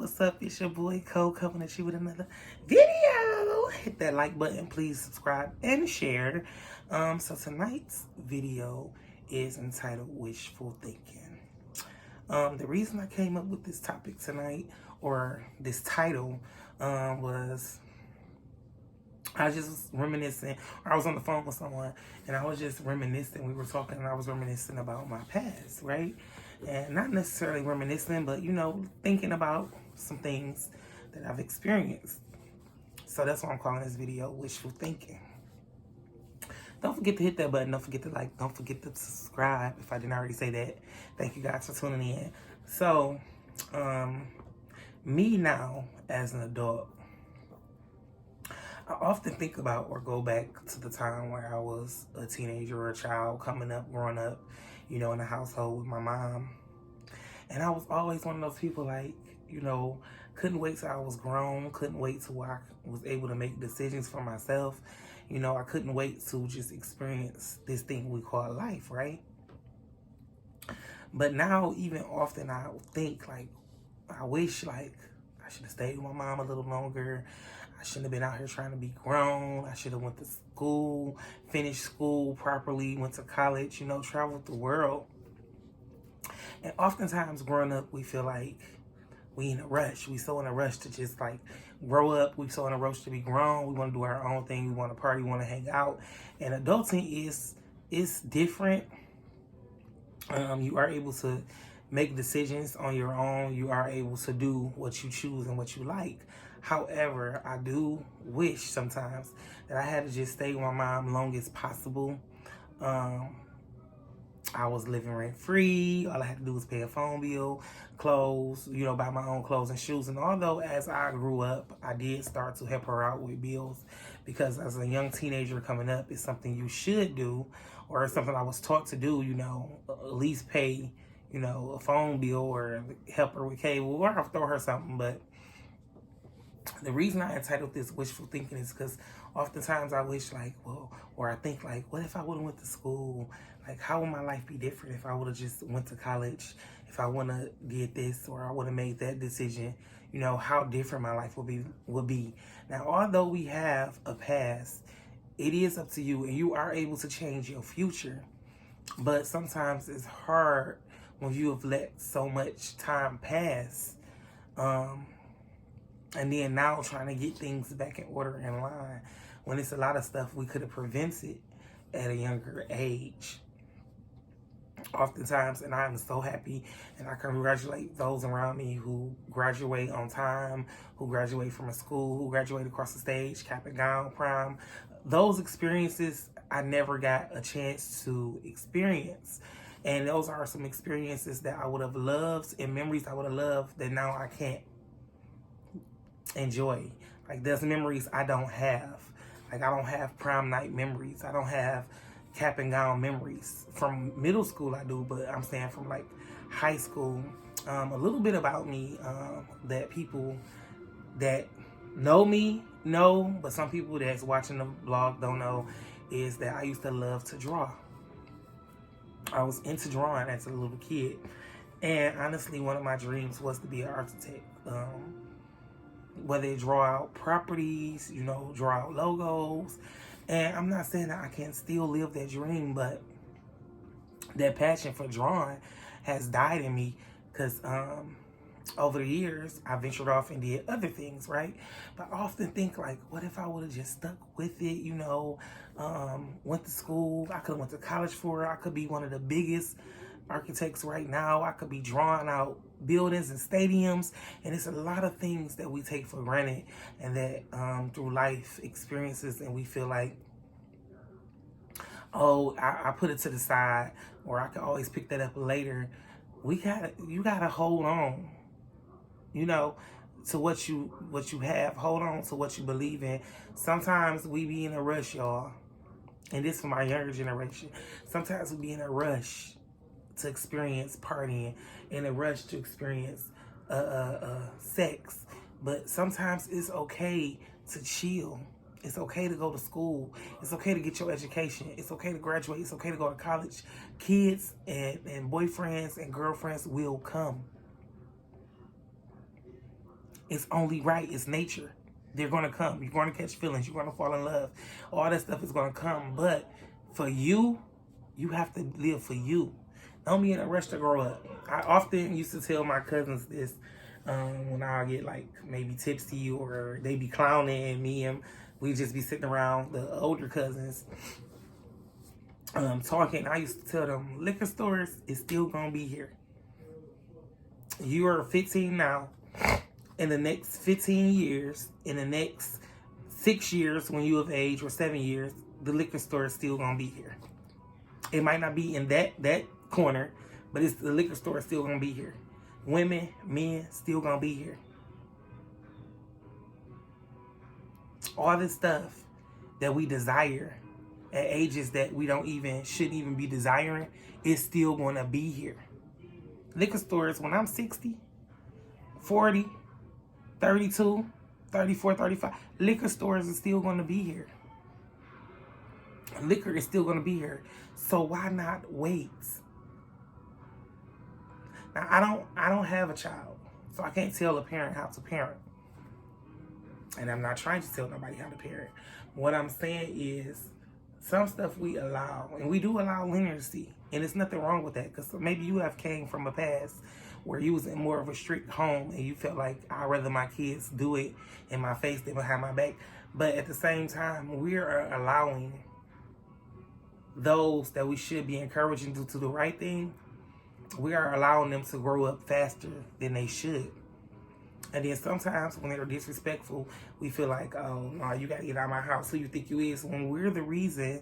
what's up? It's your boy Cole coming at you with another video. Hit that like button, please subscribe and share. So tonight's video is entitled Wishful Thinking. The reason I came up with this topic tonight, or this title, was I was just reminiscing, or I was on the phone with someone, and I was just reminiscing. We were talking, and I was reminiscing about my past, right? And not necessarily reminiscing, but, thinking about some things that I've experienced. So that's why I'm calling this video Wishful Thinking. Don't forget to hit that button. Don't forget to like. Don't forget to subscribe if I didn't already say that. Thank you guys for tuning in. So, me now as an adult, I often think about or go back to the time where I was a teenager or a child coming up, growing up, in a household with my mom. And I was always one of those people couldn't wait till I was grown, couldn't wait till I was able to make decisions for myself. I couldn't wait to just experience this thing we call life, right? But now, even often, I think, I wish, I should have stayed with my mom a little longer. I shouldn't have been out here trying to be grown. I should have went to school, finished school properly, went to college, traveled the world. And oftentimes growing up, we feel like we in a rush. We so in a rush to just grow up. We so in a rush to be grown. We want to do our own thing. We want to party. We want to hang out. And adulting is different. You are able to make decisions on your own. You are able to do what you choose and what you like. However, I do wish sometimes that I had to just stay with my mom long as possible. I was living rent free. All I had to do was pay a phone bill, clothes, buy my own clothes and shoes. And although as I grew up, I did start to help her out with bills, because as a young teenager coming up, it's something you should do, or it's something I was taught to do, at least pay, a phone bill or help her with cable, or I'll throw her something. But the reason I entitled this Wishful Thinking is because oftentimes I wish or I think what if I would have went to school? How would my life be different if I would have just went to college? If I would have did this, or I would have made that decision, how different my life would be. Now, although we have a past, it is up to you, and you are able to change your future. But sometimes it's hard when you have let so much time pass. And then now trying to get things back in order, in line, when it's a lot of stuff we could have prevented at a younger age. Oftentimes, and I'm so happy, and I congratulate those around me who graduate on time, who graduate from a school, who graduate across the stage, cap and gown, prom. Those experiences I never got a chance to experience. And those are some experiences that I would have loved, and memories I would have loved that now I can't enjoy. There's memories I don't have. I don't have prom night memories. I don't have cap and gown memories. From middle school I do, but I'm saying from high school. A little bit about me that people that know me know, but some people that's watching the vlog don't know, is that I used to love to draw. I was into drawing as a little kid. And honestly, one of my dreams was to be an architect. Whether it draw out properties, draw out logos. And I'm not saying that I can still live that dream, but that passion for drawing has died in me, because over the years, I ventured off and did other things, right? But I often think, what if I would have just stuck with it, went to school. I could have went to college for it. I could be one of the biggest architects right now. I could be drawing out buildings and stadiums. And it's a lot of things that we take for granted, and that through life experiences, and we feel like, oh, I put it to the side, or I can always pick that up later. You gotta hold on, to what you have. Hold on to what you believe in. Sometimes we be in a rush, y'all. And this for my younger generation. Sometimes we be in a rush to experience partying, in a rush to experience sex. But sometimes it's okay to chill. It's okay to go to school. It's okay to get your education. It's okay to graduate. It's okay to go to college. Kids and boyfriends and girlfriends will come. It's only right. It's nature. They're going to come. You're going to catch feelings. You're going to fall in love. All that stuff is going to come. But for you, you have to live for you. Don't be in a rush to grow up. I often used to tell my cousins this when I get like maybe tipsy or they be clowning me, and we just be sitting around, the older cousins, talking. I used to tell them, liquor stores is still going to be here. You are 15 now. In the next 15 years, in the next 6 years when you of age, or 7 years, the liquor store is still going to be here. It might not be in that corner, but the liquor store is still going to be here. Women, men, still going to be here. All this stuff that we desire at ages that we shouldn't even be desiring is still going to be here. Liquor stores, when I'm 60, 40, 32, 34, 35, liquor stores are still going to be here. Liquor is still going to be here. So why not wait? Now, I don't have a child, so I can't tell a parent how to parent. And I'm not trying to tell nobody how to parent. What I'm saying is, some stuff we allow, and we do allow leniency, and there's nothing wrong with that, because maybe you have came from a past where you was in more of a strict home and you felt like, I'd rather my kids do it in my face than behind my back. But at the same time, we are allowing those that we should be encouraging to do the right thing, we are allowing them to grow up faster than they should. And then sometimes when they're disrespectful, we feel like, oh, no, you got to get out of my house. Who you think you is? When we're the reason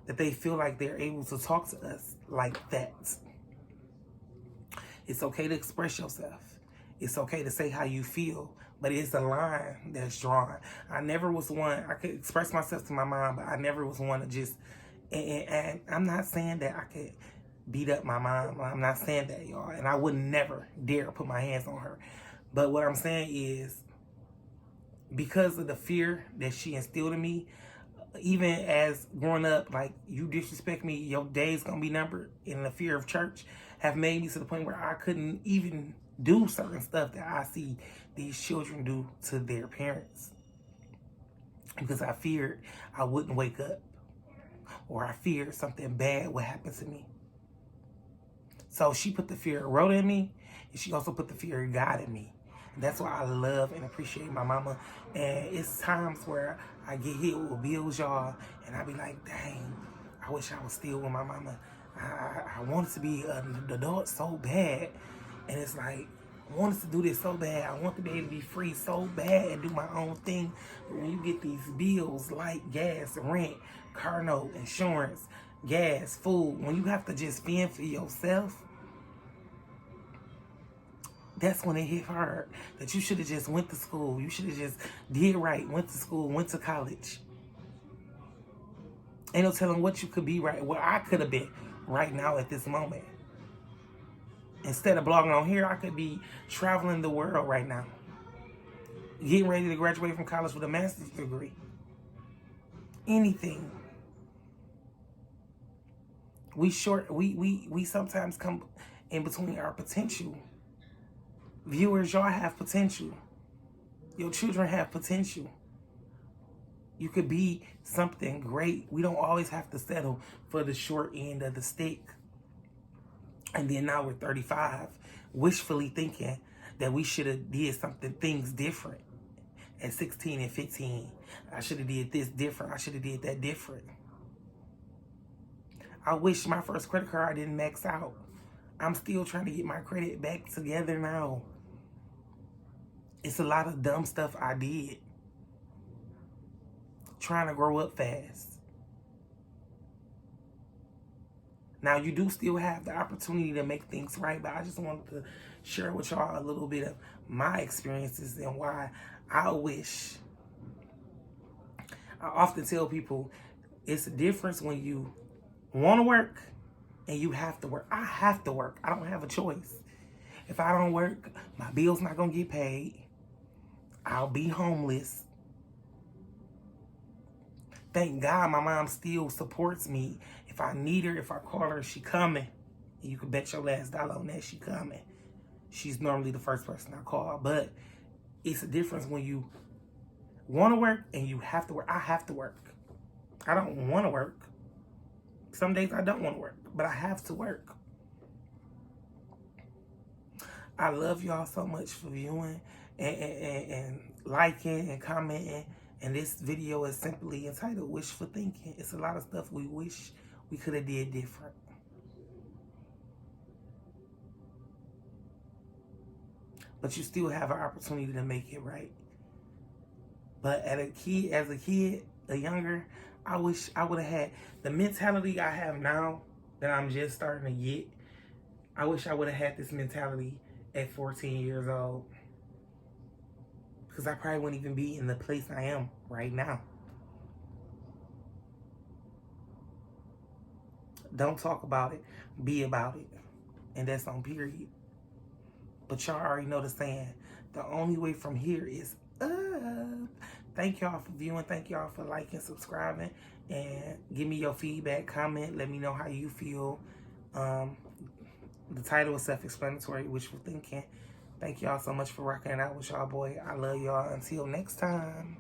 that they feel like they're able to talk to us like that. It's okay to express yourself. It's okay to say how you feel. But it's a line that's drawn. I never was one, I could express myself to my mom, but I never was one to just, and I'm not saying that I could beat up my mom. I'm not saying that, y'all. And I would never dare put my hands on her. But what I'm saying is, because of the fear that she instilled in me, even as growing up, like, you disrespect me, your day's gonna be numbered, and the fear of church have made me to the point where I couldn't even do certain stuff that I see these children do to their parents. Because I feared I wouldn't wake up, or I feared something bad would happen to me. So she put the fear of Rhoda in me, and she also put the fear of God in me. And that's why I love and appreciate my mama. And it's times where I get hit with bills, y'all, and I be like, dang, I wish I was still with my mama. I wanted to be an adult so bad. And it's like, I wanted to do this so bad. I want to be able to be free so bad and do my own thing. But when you get these bills like gas, rent, car note, insurance, gas, food, when you have to just fend for yourself, that's when it hit hard. That you should have just went to school. You should have just did right, went to school, went to college. Ain't no telling what you could be right, what I could have been right now at this moment. Instead of blogging on here, I could be traveling the world right now. Getting ready to graduate from college with a master's degree. Anything. We sometimes come in between our potential. Viewers, y'all have potential. Your children have potential. You could be something great. We don't always have to settle for the short end of the stick. And then now we're 35, wishfully thinking that we should have did things different. At 16 and 15, I should have did this different. I should have did that different. I wish my first credit card didn't max out. I'm still trying to get my credit back together now. It's a lot of dumb stuff I did. Trying to grow up fast. Now, you do still have the opportunity to make things right, but I just wanted to share with y'all a little bit of my experiences and why I wish. I often tell people it's a difference when you want to work and you have to work. I have to work. I don't have a choice. If I don't work, my bill's not going to get paid. I'll be homeless. Thank God my mom still supports me. If I need her, if I call her, she coming. You can bet your last dollar on that she coming. She's normally the first person I call. But It's a difference when you want to work and you have to work. I have to work. I don't want to work. Some days I don't want to work, but I have to work. I love y'all so much for viewing and liking and commenting. And this video is simply entitled Wishful Thinking. It's a lot of stuff we wish we could have did different. But you still have an opportunity to make it right. But as a kid, younger, I wish I would have had the mentality I have now that I'm just starting to get. I wish I would have had this mentality at 14 years old. Because I probably wouldn't even be in the place I am right now. Don't talk about it. Be about it. And that's on period. But y'all already know the saying. The only way from here is up. Thank y'all for viewing. Thank y'all for liking, subscribing. And give me your feedback, comment. Let me know how you feel. The title is self-explanatory, Wishful Thinking. Thank y'all so much for rocking it out with y'all, boy. I love y'all. Until next time.